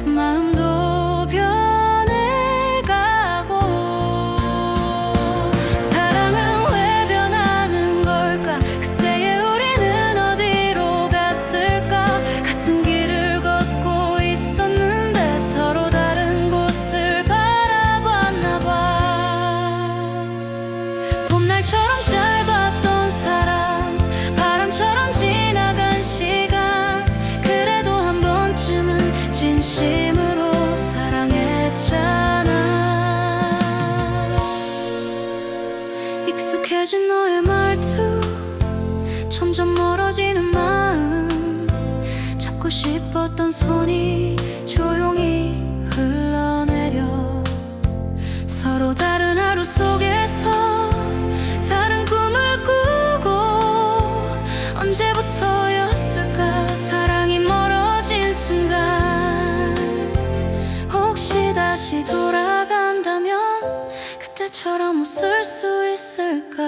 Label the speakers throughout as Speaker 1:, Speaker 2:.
Speaker 1: 마음도 변해가고. 사랑은 왜 변하는 걸까? 그때의 우리는 어디로 갔을까? 같은 길을 걷고 있었는데 서로 다른 곳을 바라봤나 봐. 봄날처럼 짧았던 사랑, 바람처럼 지나간 시간, 그래도 한 번쯤은 진심으로 사랑했잖아. 익숙해진 너의 말투, 점점 멀어지는 마음, 잡고 싶었던 손이 조용히 흘러내려. 서로 다른 하루 속에서 다른 꿈을 꾸고. 언제부터였을까 사랑이 멀어진 순간. 혹시 다시 돌아간다면 그때처럼 웃을 수 있을까?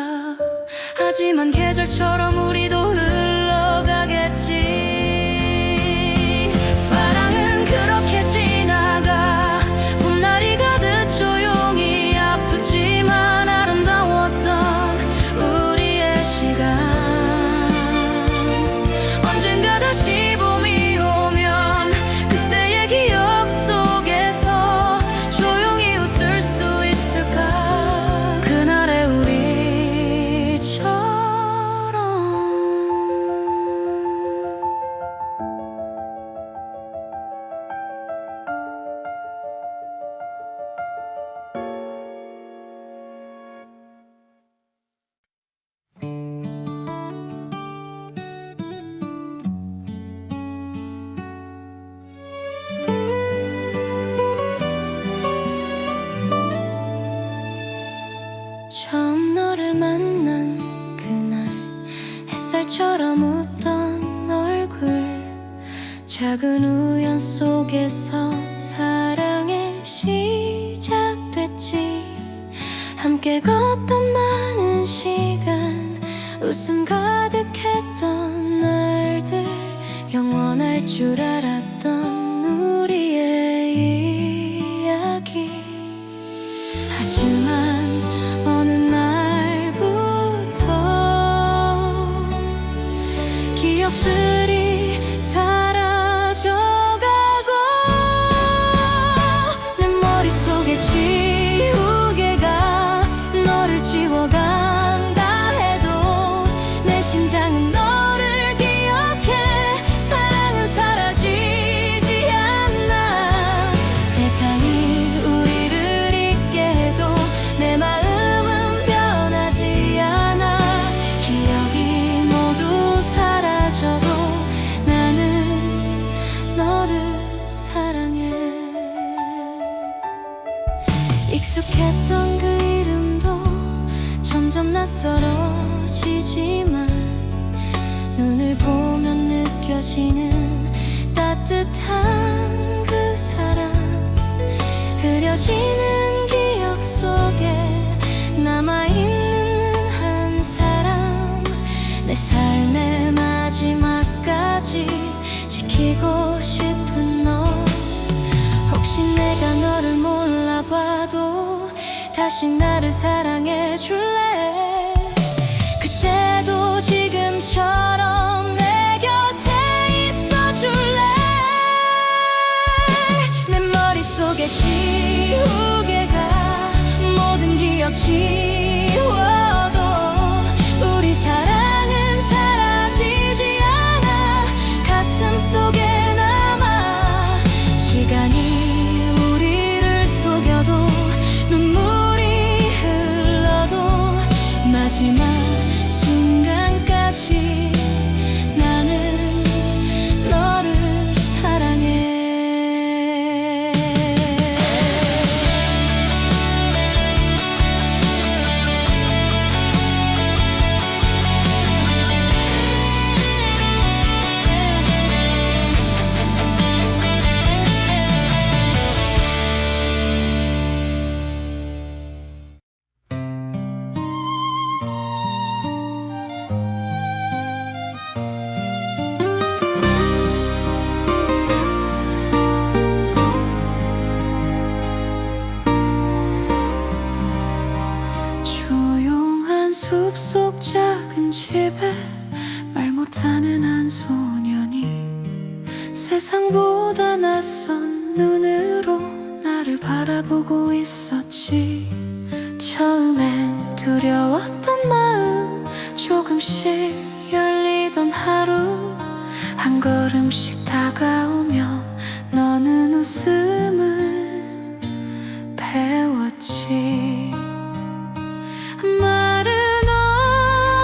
Speaker 1: 하지만 계절처럼 우리도 흘러가겠지. 사랑은 그렇게 지나가. 봄날이 가득 조용히 아프지만 아름다웠던 우리의 시간. 언젠가 다시 봄이 오면 그때의 기억 속에서 조용히 웃을 수 있을까? 그날의 우리처럼. 처음 너를 만난 그날, 햇살처럼 웃던 얼굴, 작은 우연 속에서 사랑이 시작됐지. 함께 걷던 많은 시간, 웃음 가득했던 날들, 영원할 줄 알았던 우리의 이야기. 하지만 어느 날부터 기억들이 사라져가고. 내 머릿속에 지우개가 너를 지워간다 해도 내 심장은 너를 기억해. 사랑은 사라지지 않아. 세상이 우리를 잊게 해도 내 마음은 변하지 않아. 기억이 모두 사라져도 나는 너를 사랑해. 익숙했던 그 이름도 점점 낯설어지지만 눈을 보면 느껴지는 따뜻한 그 사랑. 흐려지는 기억 속에 남아있는 한 사람. 내 삶의 마지막까지 지키고 싶은 너. 혹시 내가 너를 몰라봐도 다시 나를 사랑해 줄래? 그때도 지금처럼 내 곁에 있어 줄래? 내 머릿속에 지우개가 모든 기억 지워도 우리 사랑은 사라지지 않아. 가슴 속에 남아. 시간이 우리를 속여도 눈물이 흘러도 마지막 순간까지 나는 너를 사랑해. 바라보고 있었지. 처음엔 두려웠던 마음 조금씩 열리던 하루, 한 걸음씩 다가오며 너는 웃음을 배웠지. 말은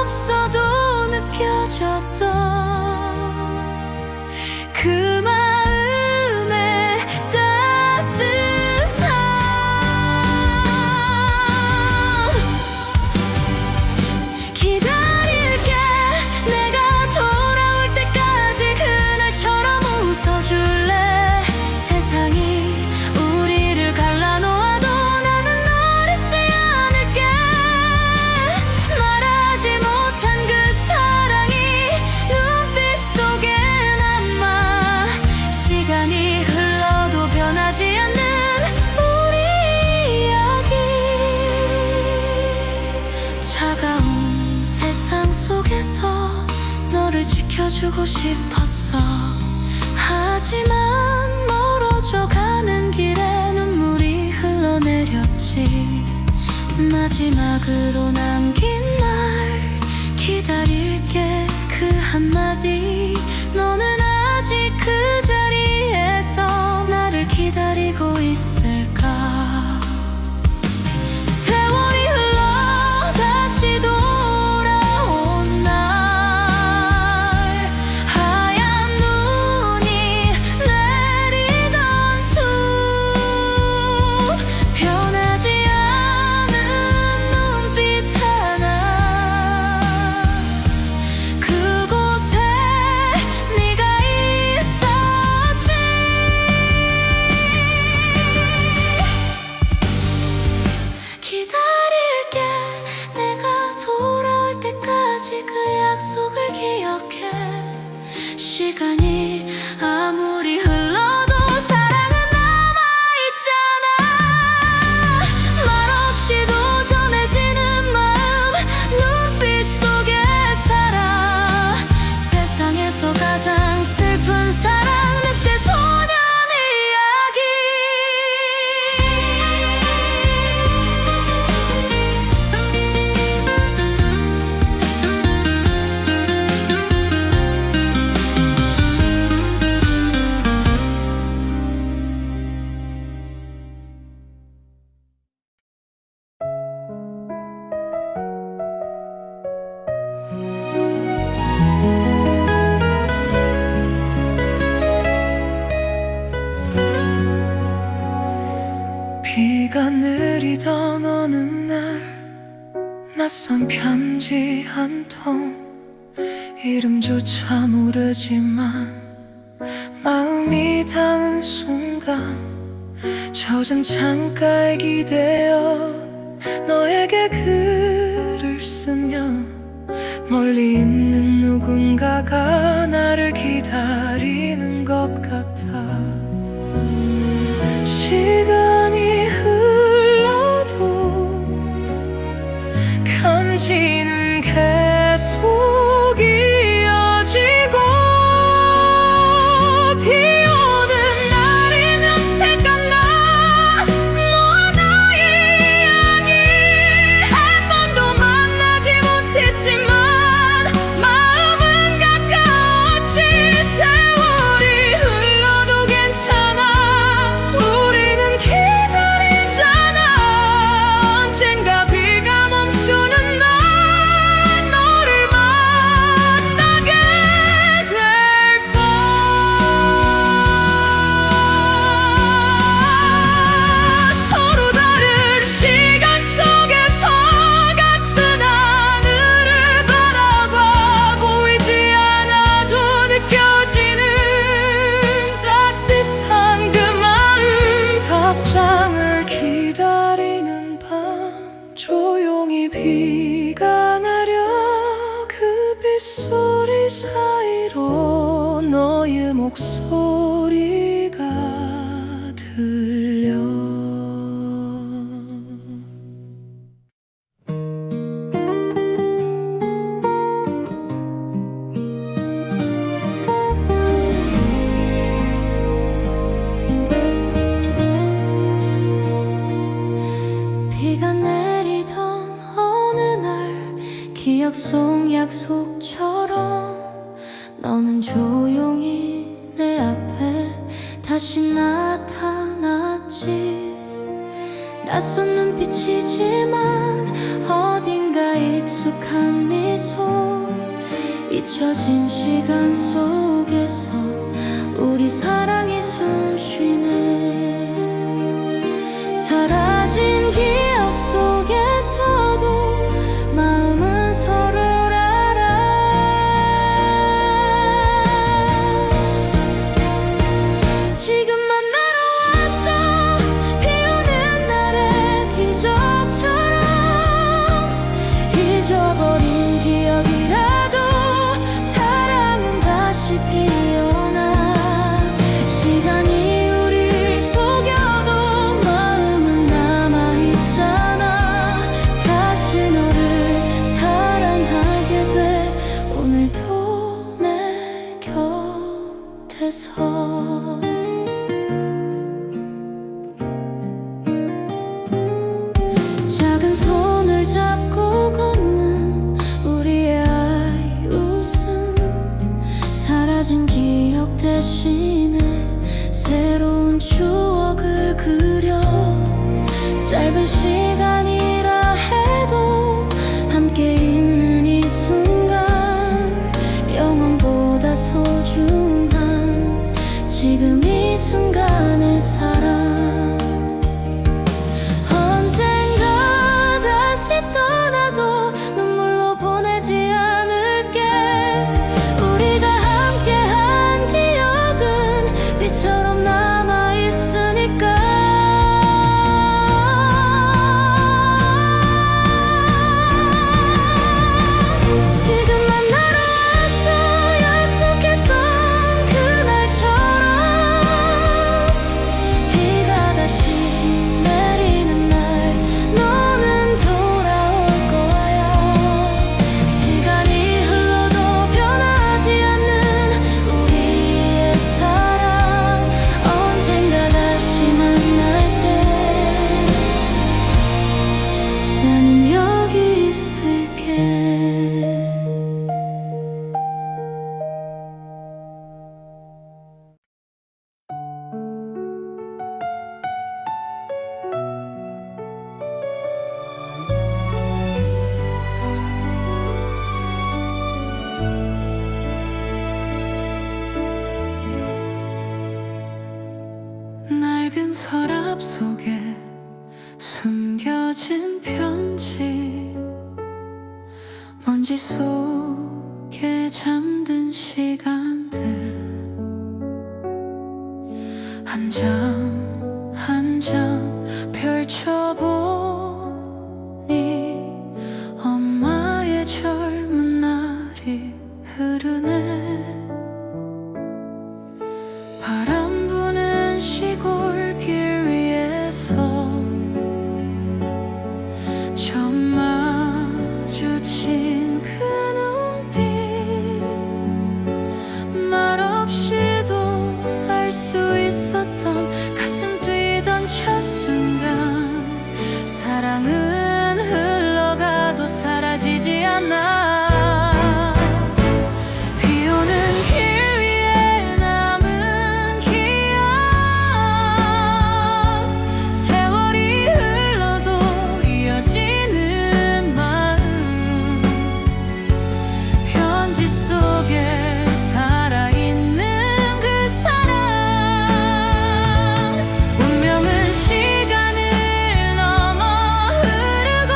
Speaker 1: 없어도 느껴졌던 그 마음의 따뜻함. 기다릴게, 내가 돌아올 때까지 그날처럼 웃어줄래. 세상이 우리를 갈라놓아도 나는 널 잊지 않을게. 말하지 못한 그 사랑이 눈빛 속에 남아. 시간이 흘러도 변하지 않는 우리 이야기. 차가운 세상 속에서 너를 지켜주고 싶었어. 하지만 멀어져 가는 길에 눈물이 흘러내렸지. 마지막으로 남긴 말 기다릴게, 그 한마디. 너는 아직 그 자리에서 나를 기다리고 있을까. 세월이 흘러 다시 돌아온 날, 하얀 눈이 내리던 숲, 변하지 않은 눈빛 하나. 그곳에 네가 있었지. 기다릴게, 내가 돌아올 때까지 그 약속을 기억해. 시간이 아무리 흘러도 사랑은 남아있잖아. 말없이도 전해지는 마음 눈빛 속에 살아. 세상에서 가장 슬픈 사랑, 늑대 소년 이야기. 비가 내리던 어느 날, 낯선 편지 한 통. 이름조차 모르지만 마음이 닿은 순간, 젖은 창가에 기대어 너에게 글을 쓰면 멀리 있는 누군가가 나를 기다리는 것 같아. 시간이 흘러도 간지는 계속 이어지고, 비 오는 날이면 생각나 너와 나의 이야기. 한 번도 만나지 못했지만 마음은 가까웠지. 세월이 흘러도 괜찮아, 우리는 기다리잖아. 언젠가 비가 멈추는 날 너를 만나게 될 거야. 서로 다른 시간 속에서 같은 하늘을 바라봐. 보이지 않아도 느껴지는 따뜻한 그 마음. 답장을 기다리는 밤, 조용히 비가 내려 그 빗소리 사이로 너의 목소리가 들려. 약속처럼 너는 조용히 내 앞에 다시 나타났지. 낯선 눈빛이지만 어딘가 익숙한 미소, 잊혀진 시간 속에서 우리 사랑이 숨쉬네. 사라진 기억 속에서도 마음은 서로를 알아. 지금 만나러 왔어. 비 오는 날의 기적처럼 잊어버린 기억이라도 사랑은 다시 피어나. 시간이 우릴 속여도 마음은 남아있잖아. 다시 너를 사랑하게 돼. 오늘도 내 곁에서 작은 손을 잡고 걷는 우리의 아이 웃음, 사라진 기억 대신에 새로운 추억을 그려. 짧은 시간이라 해도 함께 있는 이 순간 영원보다 소중한 지금 이 순간의 사랑. 언젠가 다시 떠나도 눈물로 보내지 않을게. 우리가 함께한 기억은 빛처럼 남아있으니까. 지금 만나러 왔어. 약속했던 그날처럼 비가 다시 내리는 날 너는 돌아올 거야. 시간이 흘러도 변하지 않는 우리의 사랑. 언젠가 다시 만날 때 나는 여기 있을게. 낡은 서랍 속에 숨겨진 편지, 먼지 속에 잠든 시간들 한 장 한 장 펼쳐보니 엄마의 젊은 날이 흐르네. 바람 부는 시골길 위에서 처음 마주친 그 눈빛, 말없이도 알 수 있었던 가슴 뛰던 첫 순간. 사랑은 흘러가도 사라지지 않아. 비 오는 길 위에 남은 기억, 세월이 흘러도 이어지는 마음. 편지 속에 살아있는 그 사랑. 운명은 시간을 넘어 흐르고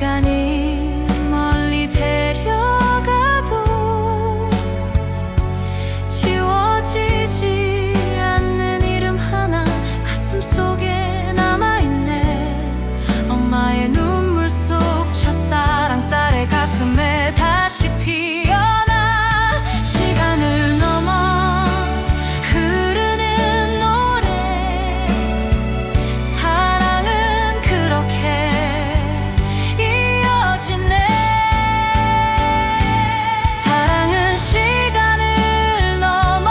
Speaker 1: 시간이 멀리 데려가도 지워지지 않는 이름 하나 가슴속에 남아있네. 엄마의 눈물 속 첫사랑 딸의 가슴에 다시 피어나. 시간을 넘어 흐르는 노래, 사랑은 그렇게 이어지네. 사랑은 시간을 넘어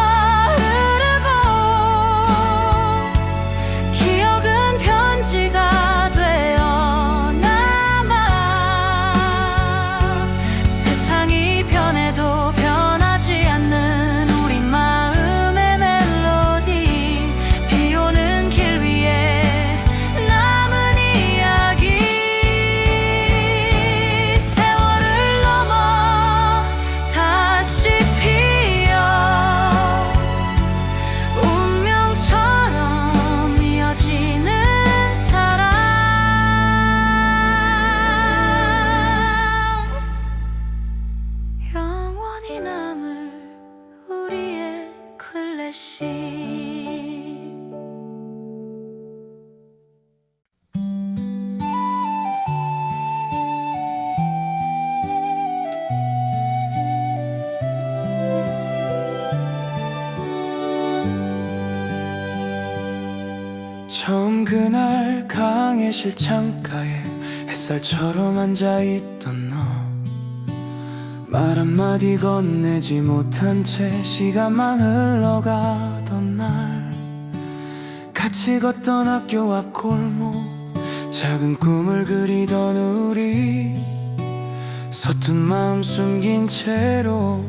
Speaker 1: 흐르고, 기억은 편지가 되어 남아. 세상이 변해도 변하지 않는 우리 마음의 멜로디, 비 오는 길 위에 남은 이야기. 세월을 넘어 다시 피어 운명처럼 이어지는 사랑. 영원히 남을 우리의 클래식.
Speaker 2: 처음 그날 강의실 창가에 햇살처럼 앉아있던 너, 말 한마디 건네지 못한 채 시간만 흘러가던 날, 같이 걷던 학교 앞 골목, 작은 꿈을 그리던 우리, 서툰 마음 숨긴 채로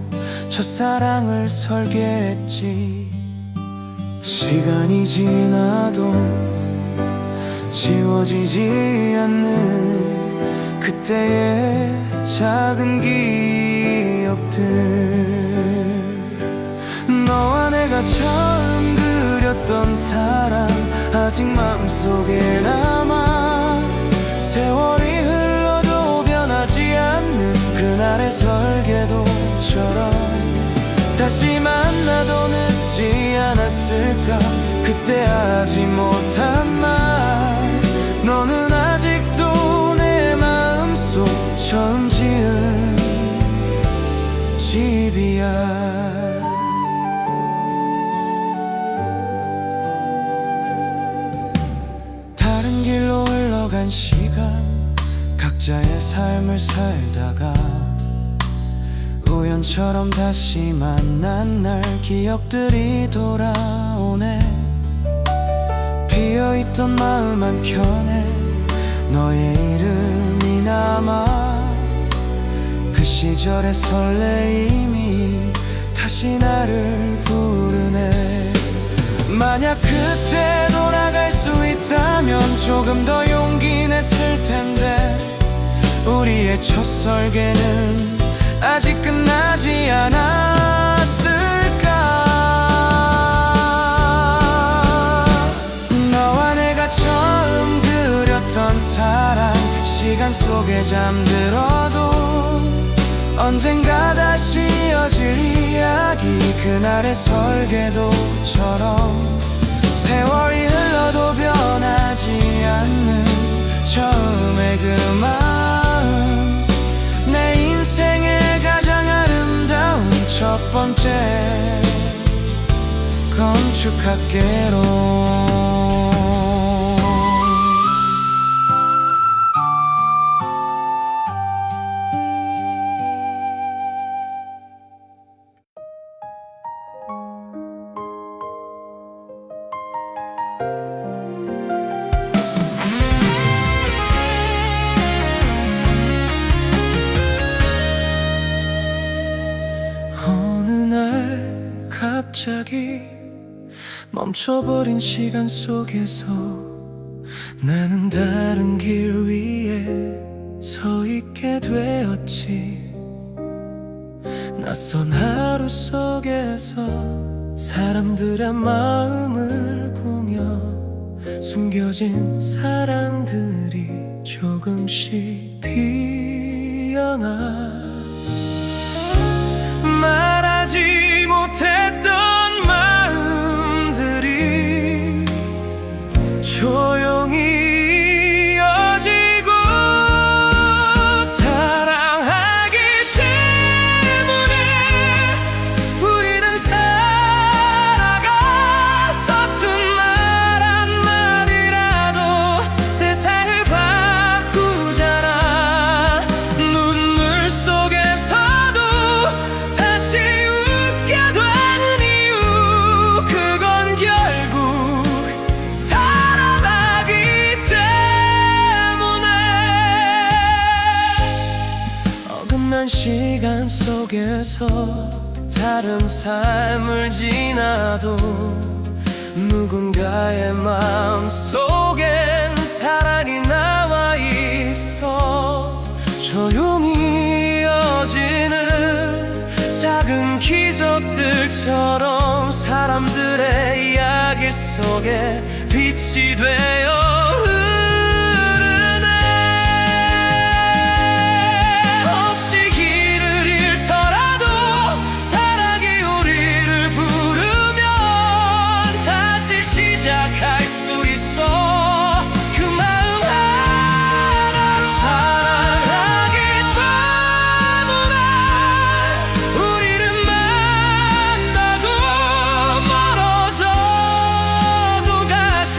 Speaker 2: 첫사랑을 설계했지. 시간이 지나도 지워지지 않는 그때의 작은 기억들, 너와 내가 처음 그렸던 사랑 아직 마음속에 남아. 세월이 흘러도 변하지 않는 그날의 설계도처럼 다시 만나도 늦지 않았을까. 그때 하지 못한 말, 너는 아직도 내 마음속 처음 지은 집이야. 다른 길로 흘러간 시간, 각자의 삶을 살다가 우연처럼 다시 만난 날, 기억들이 돌아오네. 비어있던 마음 한켠에 너의 이름이 남아. 그 시절의 설레임이 다시 나를 부르네. 만약 그때 돌아갈 수 있다면 조금 더 용기 냈을 텐데, 우리의 첫 설계는 아직 끝나지 않았을까. 너와 내가 처음 그렸던 사랑, 시간 속에 잠들어도 언젠가 다시 이어질 이야기. 그날의 설계도처럼 세월이 흘러도 변하지 않는 처음의 그 마음, 내 인생의 가장 아름다운 첫 번째 건축학개론. 갑자기 멈춰버린 시간 속에서 나는 다른 길 위에 서 있게 되었지. 낯선 하루 속에서 사람들의 마음을 보며 숨겨진 사랑들이 조금씩 피어나 말하지 못했던 마음들이 조용히 이어지고 사랑하기 때문에 우리는 살아가 서툰 말 한마디라도 세상을 바꾸잖아. 눈물 속에서도 다시 웃게 되는 이유, 그건 결국 사랑하기 때문에. 어긋난 시간 속에서 다른 삶을 지나도 누군가의 마음 속엔 사랑이 남아 있어. 조용히 이어지는 작은 기적들처럼 사람들의 이야기 속에 빛이 되어 흐르네. 혹시 길을 잃더라도 사랑이 우리를 부르면 다시 시작할 수 있어. 그 마음 하나로 사랑하기 때문에 우리는 만나고 멀어져도 다시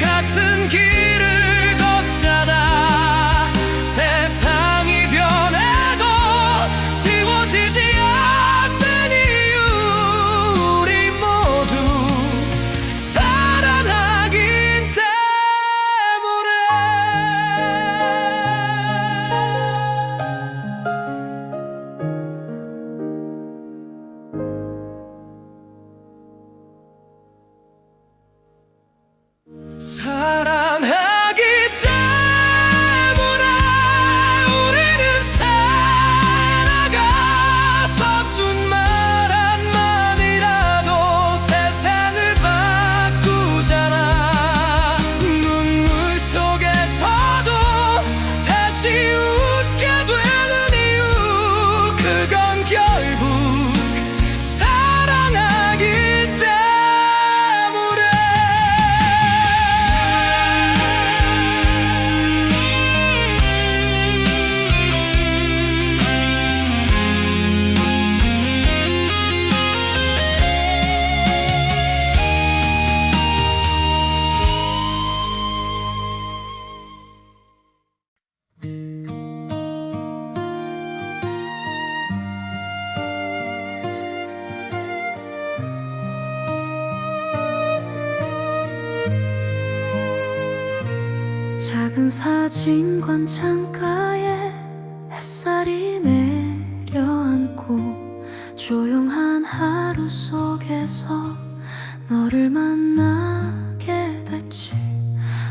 Speaker 2: 같은 길을 걷잖아. 세상이 변해도 지워지지 않는 이유, 우리 모두 사랑하기 때문에. 사랑하기 때문에 우리는 살아가 서툰 말 한마디라도 세상을 바꾸잖아. 눈물 속에서도 다시 웃게 되는 이유, 그건 결국 사랑하기 때문에.
Speaker 1: 작은 사진관 창가에 햇살이 내려앉고 조용한 하루 속에서 너를 만나게 됐지.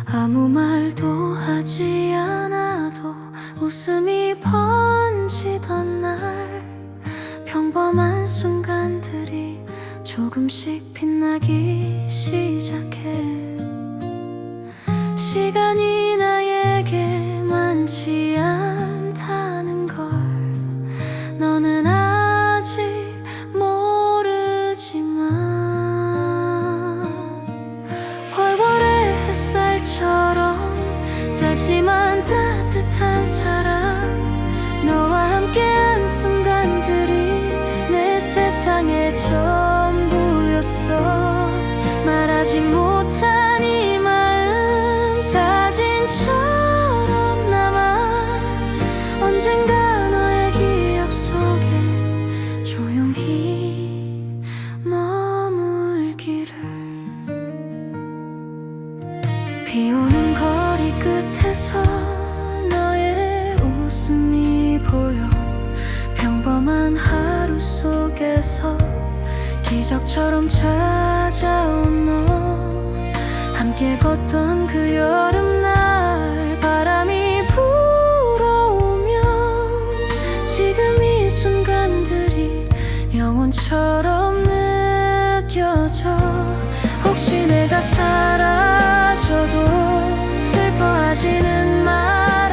Speaker 1: 아무 말도 하지 않아도 웃음이 번지던 날, 평범한 순간들이 조금씩 빛나기 시작해. 시간이 나에게 많지 않다는 걸 너는 아직 모르지만, 월월의 햇살처럼 짧지만 따뜻한 사랑, 너와 함께한 순간들이 내 세상의 전부였어. 말하지 못한 이 마음 사진처럼 남아 언젠가 너의 기억 속에 조용히 머물기를. 비 오는 거리 끝에서 너의 웃음이 보여. 평범한 하루 속에서 기적처럼 찾아온 너, 함께 걷던 그 여름날, 바람이 불어오면 지금 이 순간들이 영원처럼 느껴져. 혹시 내가 사라져도 슬퍼하지는 마.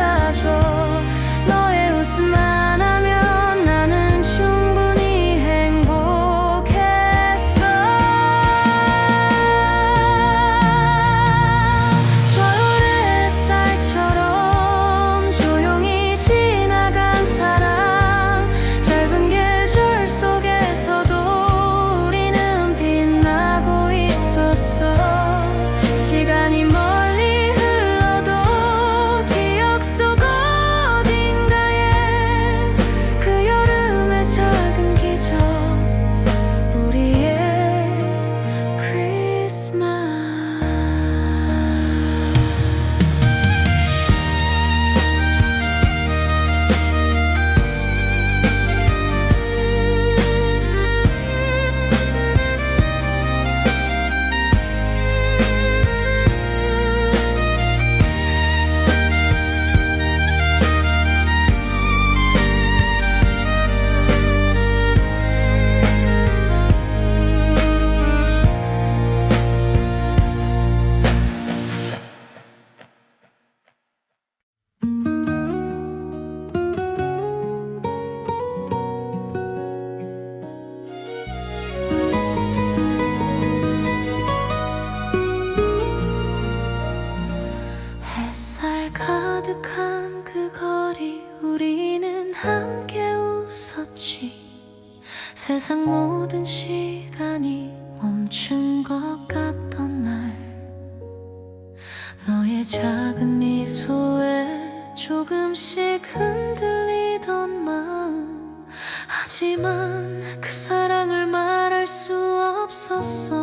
Speaker 1: 가득한 그 거리 우리는 함께 웃었지. 세상 모든 시간이 멈춘 것 같던 날 너의 작은 미소에 조금씩 흔들리던 마음 하지만 그 사랑을 말할 수 없었어.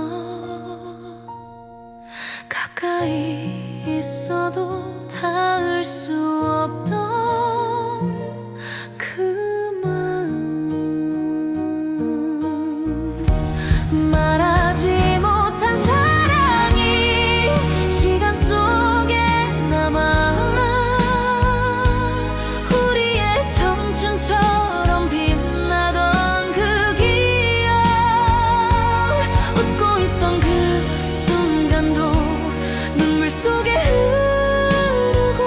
Speaker 1: 가까이 있어도 닿을 수 없던 그 마음 말하지 못한 사랑이 시간 속에 남아 우리의 청춘처럼 빛나던 그 기억 웃고 있던 그 순간도 눈물 속에 흐르고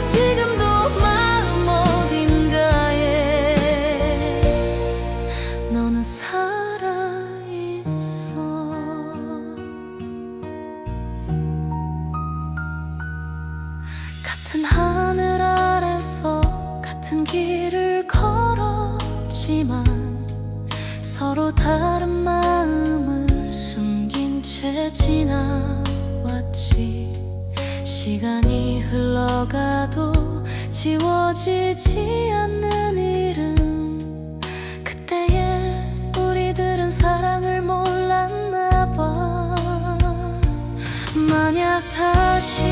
Speaker 1: 지금도 마음 어딘가에 너는 살아있어. 같은 하늘 아래서 같은 길을 걸었지만 서로 다른 마음을 숨긴 채 지나왔지. 시간이 흘러가도 지워지지 않는 이름 그때의 우리들은 사랑을 몰랐나 봐. 만약 다시